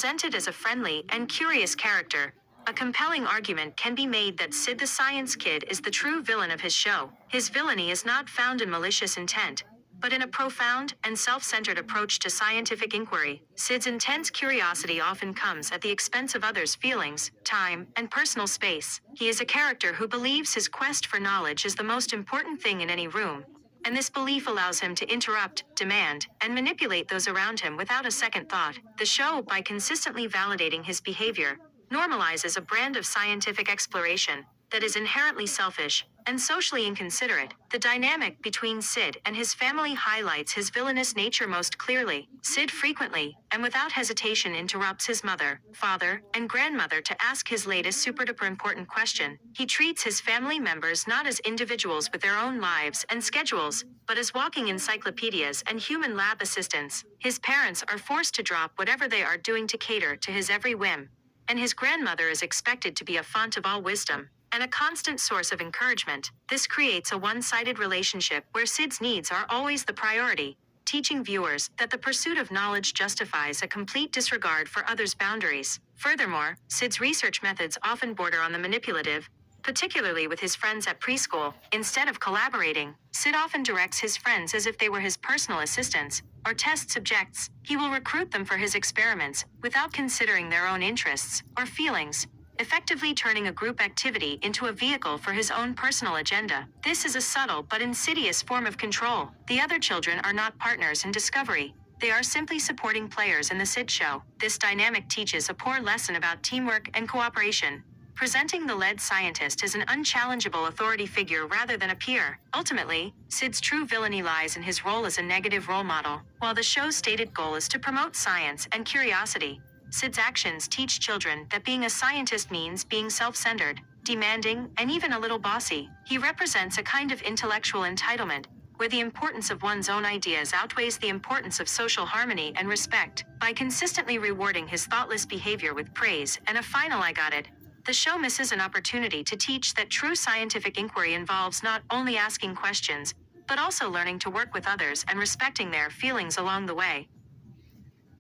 Presented as a friendly and curious character, a compelling argument can be made that Sid the Science Kid is the true villain of his show. His villainy is not found in malicious intent, but in a profound and self-centered approach to scientific inquiry. Sid's intense curiosity often comes at the expense of others' feelings, time, and personal space. He is a character who believes his quest for knowledge is the most important thing in any room, and this belief allows him to interrupt, demand, and manipulate those around him without a second thought. The show, by consistently validating his behavior, normalizes a brand of scientific exploration that is inherently selfish and socially inconsiderate. The dynamic between Sid and his family highlights his villainous nature most clearly. Sid frequently, and without hesitation, interrupts his mother, father, and grandmother to ask his latest super-duper important question. He treats his family members not as individuals with their own lives and schedules, but as walking encyclopedias and human lab assistants. His parents are forced to drop whatever they are doing to cater to his every whim, and his grandmother is expected to be a font of all wisdom and a constant source of encouragement. This creates a one-sided relationship where Sid's needs are always the priority, teaching viewers that the pursuit of knowledge justifies a complete disregard for others' boundaries. Furthermore, Sid's research methods often border on the manipulative, particularly with his friends at preschool. Instead of collaborating, Sid often directs his friends as if they were his personal assistants or test subjects. He will recruit them for his experiments without considering their own interests or feelings, effectively turning a group activity into a vehicle for his own personal agenda. This is a subtle but insidious form of control. The other children are not partners in discovery. They are simply supporting players in the Sid show. This dynamic teaches a poor lesson about teamwork and cooperation, presenting the lead scientist as an unchallengeable authority figure rather than a peer. Ultimately, Sid's true villainy lies in his role as a negative role model. While the show's stated goal is to promote science and curiosity, Sid's actions teach children that being a scientist means being self-centered, demanding, and even a little bossy. He represents a kind of intellectual entitlement, where the importance of one's own ideas outweighs the importance of social harmony and respect. By consistently rewarding his thoughtless behavior with praise and a final "I got it," the show misses an opportunity to teach that true scientific inquiry involves not only asking questions, but also learning to work with others and respecting their feelings along the way.